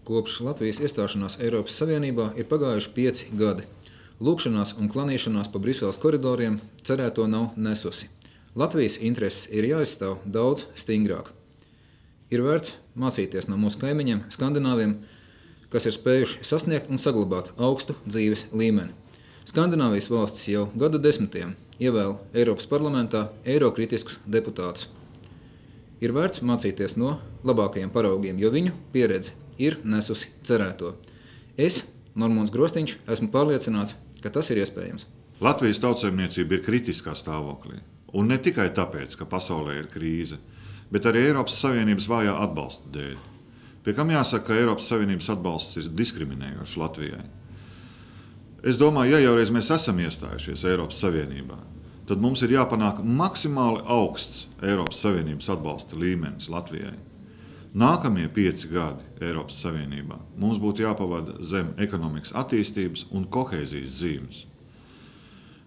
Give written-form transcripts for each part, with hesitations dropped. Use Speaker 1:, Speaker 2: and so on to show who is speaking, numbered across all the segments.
Speaker 1: Kopš Latvijas iestāšanās Eiropas Savienībā ir pagājuši 5 gadi. Lūkšanās un klanīšanās pa Briseles koridoriem cerēto nav nesusi. Latvijas intereses ir jāizstāv daudz stingrāk. Ir vērts mācīties no mūsu kaimiņiem, skandināviem, kas ir spējuši sasniegt un saglabāt augstu dzīves līmeni. Skandināvijas valstis jau gadu desmitiem ievēl Eiropas parlamentā eirokritiskus deputātus. Ir vērts mācīties no labākajiem paraugiem, jo viņu pieredze ir nesusi cerēto. Es, Normons Grostiņš, esmu pārliecināts, ka tas ir iespējams.
Speaker 2: Latvijas tautsaimniecība ir kritiskā stāvoklī. Un ne tikai tāpēc, ka pasaulē ir krīze, bet arī Eiropas Savienības vājā atbalsta dēļ. Pie kam jāsaka, ka Eiropas Savienības atbalsts ir diskriminējošs Latvijai. Es domāju, ja jau reiz mēs esam iestājušies Eiropas Savienībā, tad mums ir jāpanāk maksimāli augsts Eiropas Savienības atbalsta līmenis Latvijai. Nākamie 5 gadi Eiropas Savienībā mums būtu jāpavada zem ekonomikas attīstības un kohēzijas zīmes.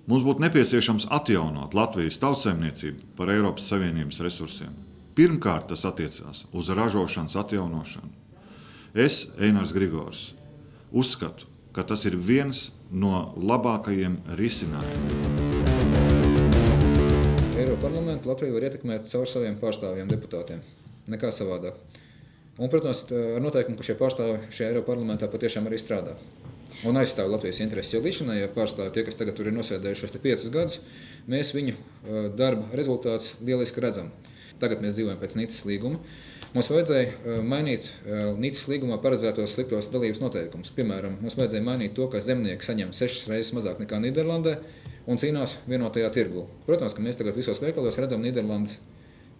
Speaker 2: Mums būtu nepieciešams atjaunot Latvijas tautsaimniecību par Eiropas Savienības resursiem. Pirmkārt, tas attiecās uz ražošanas atjaunošanu. Es, Einars Grigors, uzskatu, ka tas ir viens no labākajiem risinājumiem.
Speaker 1: Eiroparlamentu Latviju var ietekmēt caur saviem pārstāvjiem deputātiem. Nekā savādāk. Un, protams, ar noteikumu, ka šie pārstāvji šajā Eiroparlamentā patiešām arī strādā. Un aizstāv Latvijas intereses, jo līdzinājie pārstāvji, tie, kas tagad tur ir nosēdējušos 5 gadus, mēs viņu darba rezultātus lieliski redzam. Tagad mēs dzīvojam pēc Nicas līguma. Mums vajadzēja mainīt Nicas līgumā paredzētos sliktos dalības noteikumus. Piemēram, mums vajadzēja mainīt to, ka zemnieki saņem 6 reizes mazāk nekā Nīderlandē un cīnās vienotajā tirgū. Protams, ka mēs tagad visos veikalos redzam Nīderlandes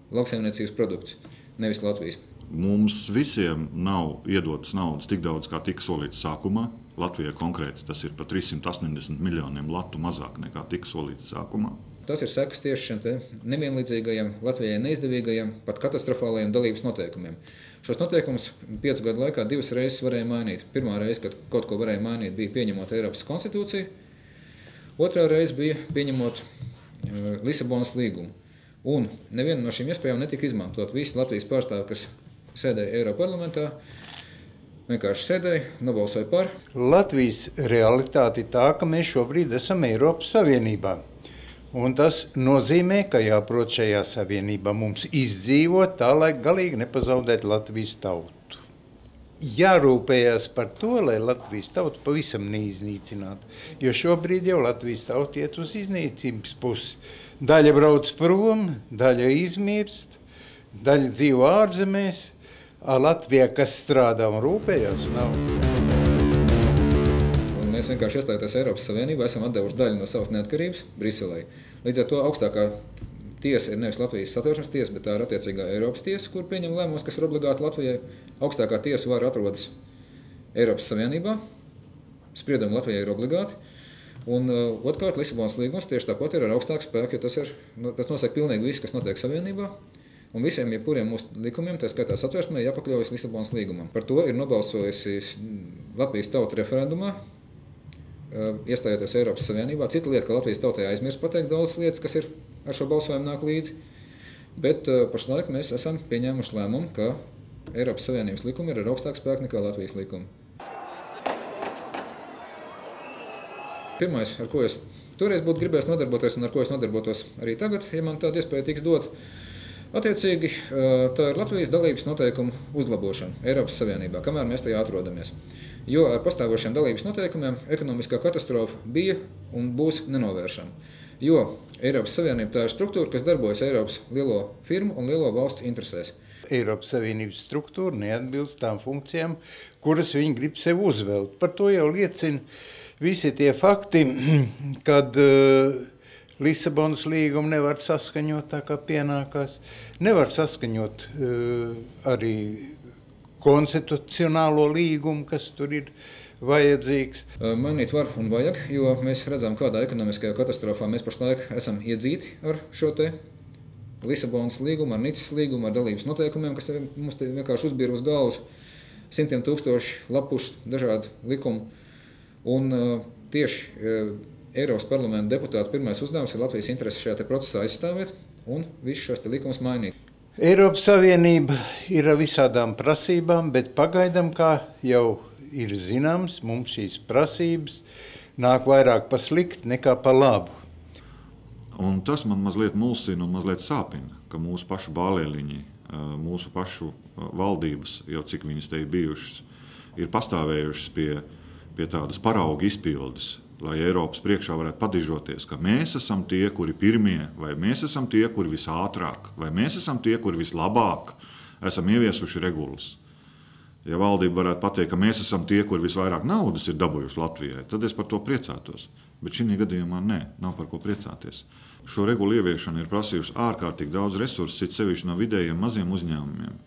Speaker 1: lauksaimniecības produktus, nevis Latvijas.
Speaker 2: Mums visiem nav iedotas naudas tik daudz, kā tika solīts sākumā. Latvijai konkrēti tas ir pa 380 miljoniem latu mazāk nekā tika solīts sākumā.
Speaker 1: Tas ir sekas tieši šiem nevienlīdzīgajiem, Latvijai neizdevīgajiem, pat katastrofālajiem dalības noteikumiem. Šos noteikumus 5 gadu laikā 2 reizes varēja mainīt. Pirmā reize, kad kaut ko varēja mainīt, bija pieņemot Eiropas konstitūciju. Otrā reize bija pieņemot Lisabonas līgumu. Un neviena no šīm iespējām netika izmantot. Visi Latvijas pārstāvi, kas sēdēja Eiroparlamentā, vienkārši sēdēja, nobalsoja par.
Speaker 3: Latvijas realitāte ir tā, ka mēs šobrīd esam Eiropas Savienībā. Un tas nozīmē, ka jāprot šajā savienībā mums izdzīvot tā, lai galīgi nepazaudētu Latvijas tautu. Jārūpējās par to, lai Latvijas tautu pavisam neiznīcinātu, jo šobrīd jau Latvijas tauta iet uz iznīcības pusi. Daļa brauc prom, daļa izmirst, daļa dzīvo ārzemēs, Latvijā, kas strādā un rūpējās, nav.
Speaker 1: Un mēs vienkārši iestājoties Eiropas Savienībā esam atdevuši daļu no savas neatkarības Briselei. Līdz ar to augstākā tiesa ir nevis Latvijas Satversmes tiesa, bet tā ir attiecīgā Eiropas tiesa, kur pieņem lēmumus, kas ir obligāti Latvijai. Augstākā tiesa var atrodas Eiropas Savienībā, spriedumi Latvijai ir obligāti. Un otrkārt, Lisabonas līgums tieši tāpat ir ar augstāku spēku, jo tas nosaka pilnīgi viss, kas notiek Savienībā. Un visiem jebkuriem mūsu likumiem, tā skaitā Satversmē, jāpakļaujas Lisabonas līgumam. Par to ir nobalsojusi Latvijas tauta referendumā, iestājoties Eiropas Savienībā. Cita lieta, ka Latvijas tautai aizmirst pateikt daudz lietas, kas ir ar šo balsojumu nāk līdzi. Bet pašlaik mēs esam pieņēmuši lēmumu, ka Eiropas Savienības likumi ir ar augstāku spēku nekā Latvijas likumi. Pirmais, ar ko es toreiz būtu gribējis nodarboties un ar ko es nodarbotos arī tagad, ja man tāda iespēja tiks dot, attiecīgi tā ir Latvijas dalības noteikumu uzlabošana Eiropas Savienībā, kamēr mēs tajā atrodamies. Jo ar pastāvošiem dalības noteikumiem ekonomiskā katastrofa bija un būs nenovēršama. Jo Eiropas Savienība tā ir struktūra, kas darbojas Eiropas lielo firmu un lielo valstu interesēs.
Speaker 3: Eiropas Savienības struktūra neatbilst tām funkcijām, kuras viņi grib sev uzvelt. Par to jau liecina visi tie fakti, kad Lisabonas līgumu nevar saskaņot tā, kā pienākās. Nevar saskaņot arī konstitucionālo līgumu, kas tur ir vajadzīgs.
Speaker 1: Mainīt var un vajag, jo mēs redzam, kādā ekonomiskajā katastrofā mēs pašlaik esam iedzīti ar šo te Lisabonas līgumu, ar Nicas līgumu, ar dalības noteikumiem, kas mums vienkārši uzbīra uz galvas 100 000 lapušu dažādu likumu. Un tieši Eiropas parlamenta deputātu pirmais uzdevums ir Latvijas intereses šajā procesā aizstāvēt un visus šos likumus mainīt.
Speaker 3: Eiropas Savienība ir ar visādām prasībām, bet pagaidām, kā jau ir zināms, mums šīs prasības nāk vairāk pa slikti nekā pa labu.
Speaker 2: Un tas man mazliet mulsina un mazliet sāpina, ka mūsu pašu bālieliņi, mūsu pašu valdības, jau cik viņas te ir bijušas, ir pastāvējušas pie tādas parauga izpildes, lai Eiropas priekšā varētu padižoties, ka mēs esam tie, kuri pirmie, vai mēs esam tie, kuri visātrāk, vai mēs esam tie, kuri vislabāk esam ieviesuši regulas. Ja valdība varētu pateikt, ka mēs esam tie, kuri visvairāk naudas ir dabūjuši Latvijai, tad es par to priecātos. Bet šī gadījumā nav par ko priecāties. Šo regulu ieviešanu ir prasījusi ārkārtīgi daudz resursu, it sevišķi no vidējiem maziem uzņēmumiem,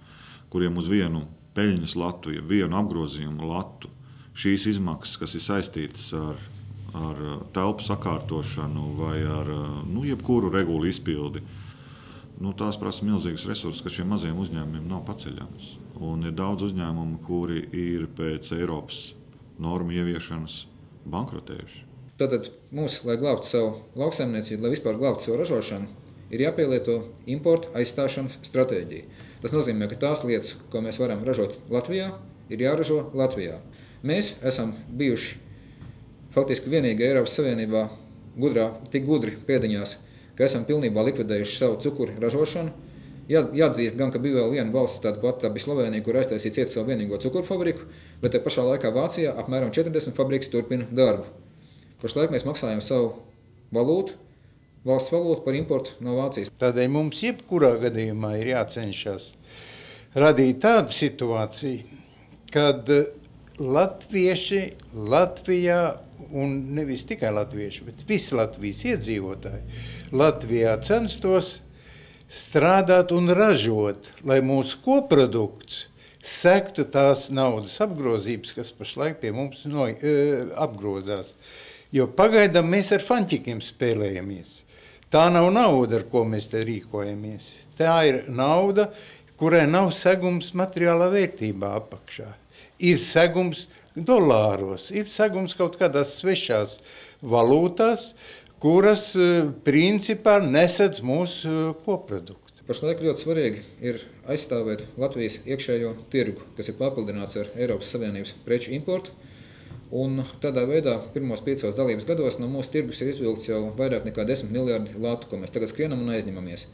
Speaker 2: kuriem uz vienu peļņas latu, ja vienu apgrozījumu latu, šīs izmaksas, kas ir saistītas ar telpu sakārtošanu vai ar jebkuru regulu izpildi, tās prasa milzīgas resursus, ka šiem maziem uzņēmumiem nav paceļams. Un ir daudz uzņēmumu, kuri ir pēc Eiropas normu ieviešanas bankrotējuši.
Speaker 1: Tātad mums, lai glābtu savu lauksaimniecību, lai vispār glābtu savu ražošanu, ir jāpielieto importa aizstāšanas stratēģija. Tas nozīmē, ka tās lietas, ko mēs varam ražot Latvijā, ir jāražo Latvijā. Mēs esam bijuši faktiski vienīgi Eiropas Savienībā tik gudri pēdiņās, ka esam pilnībā likvidējuši savu cukuru ražošanu. Jāatzīst gan, ka bija vēl viena valsts, tāda bija Slovēnija, kur aiztaisīja ciet savu vienīgo cukuru fabriku, bet te pašā laikā Vācijā apmēram 40 fabrikas turpina darbu. Pašlaik mēs maksājam savu valūtu, valsts valūtu par importu no Vācijas.
Speaker 3: Tādēļ mums jebkurā gadījumā ir jācenšas radīt tādu situāciju, kad latvieši Latvijā, un nevis tikai latvieši, bet visi Latvijas iedzīvotāji Latvijā censtos strādāt un ražot, lai mūsu koprodukts sektu tās naudas apgrozības, kas pašlaik pie mums apgrozās. Jo pagaidām mēs ar fanķikiem spēlējamies. Tā nav nauda, ar ko mēs te rīkojamies. Tā ir nauda, kurai nav segums materiālā vērtībā apakšā. Ir segums dolāros, ir segums kaut kādās svešās valūtās, kuras principā nesedz mūsu koproduktu.
Speaker 1: Pašlaik ļoti svarīgi ir aizstāvēt Latvijas iekšējo tirgu, kas ir papildināts ar Eiropas Savienības preču importu. Un tādā veidā pirmos 5 dalības gados no mūsu tirgus ir izvilkts jau vairāk nekā 10 miljardi latu, ko mēs tagad skrienam un aizņemamies.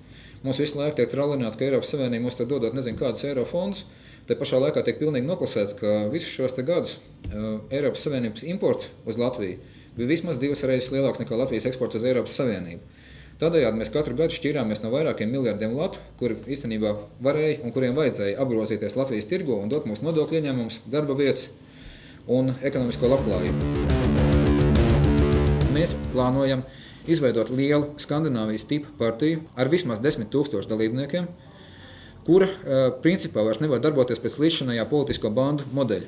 Speaker 1: Mums visu laiku tiek trallināts, ka Eiropas Savienība mums dodot nezinu kādus eiro fondus. Te pašā laikā tiek pilnīgi noklusēts, ka visus šos gadus Eiropas Savienības imports uz Latviju bija vismaz 2 reizes lielāks nekā Latvijas eksports uz Eiropas Savienību. Tādējādi mēs katru gadu šķīrāmies no vairākiem miljardiem latu, kuri īstenībā varēja un kuriem vajadzēja apgrozīties Latvijas tirgu un dot mūsu nodokļu ieņēmumus, darba vietas un ekonomisko labklājību. Mēs plānojam izveidot lielu Skandināvijas tipu partiju ar vismaz 10 000 dalībniekiem, kura principā vairs nevar darboties pēc līdzšanējā politisko bandu modeļa,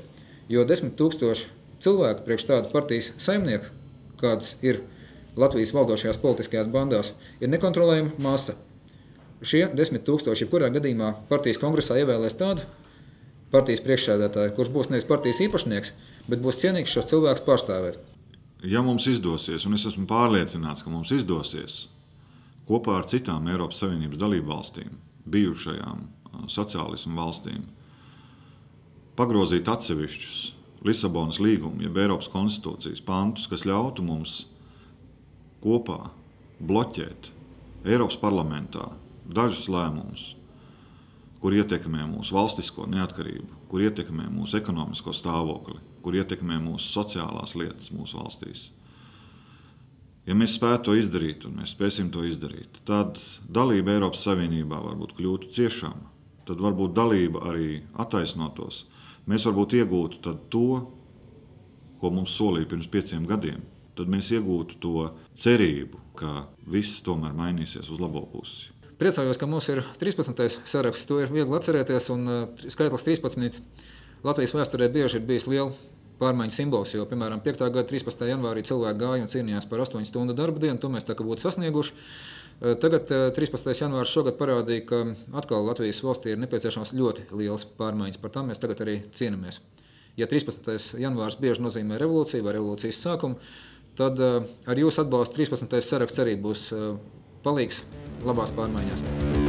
Speaker 1: jo 10 000 cilvēku priekš tādu partijas saimnieku, kāds ir Latvijas valdošajās politiskajās bandās, ir nekontrolējama masa. Šie 10 000, jebkurā gadījumā partijas kongresā ievēlēs tādu partijas priekšsēdētāju, kurš būs nevis partijas īpašnieks, bet būs cienīgs šos cilvēkus pārstāvēt.
Speaker 2: Ja mums izdosies, un es esmu pārliecināts, ka mums izdosies kopā ar citām Eiropas Savienības dalību valstīm, bijušajām sociālismu valstīm, pagrozīt atsevišķus Lisabonas līgumu, jeb Eiropas konstitūcijas pantus, kas ļautu mums kopā bloķēt Eiropas parlamentā dažus lēmumus, kur ietekmē mūsu valstisko neatkarību, kur ietekmē mūsu ekonomisko stāvokli, kur ietekmē mūsu sociālās lietas mūsu valstīs. Ja mēs spētu to izdarīt, un mēs spēsim to izdarīt, tad dalība Eiropas Savienībā varbūt kļūtu ciešama, tad varbūt dalība arī attaisnotos. Mēs varbūt iegūtu to, ko mums solīja pirms 5 gadiem. Tad mēs iegūtu to cerību, ka viss tomēr mainīsies uz labo pusi.
Speaker 1: Priecājos, ka mums ir 13. saraksts. To ir viegli atcerēties, un skaitlis 13 Latvijas vēsturē bieži ir bijis liela pārmaiņu simbols, jo, piemēram, 5. gada 13. janvārī cilvēki gāja un cīnījās par 8 stundu darba dienu, to mēs tā kā būtu sasnieguši. Tagad 13. janvārs šogad parādīja, ka atkal Latvijas valstī ir nepieciešams ļoti liels pārmaiņas. Par tām mēs tagad arī cīnāmies. Ja 13. janvārs bieži nozīmē revolūciju vai revolūcijas sākumu, tad ar jūsu atbalstu 13. saraksts arī būs palīgs labās pārmaiņās.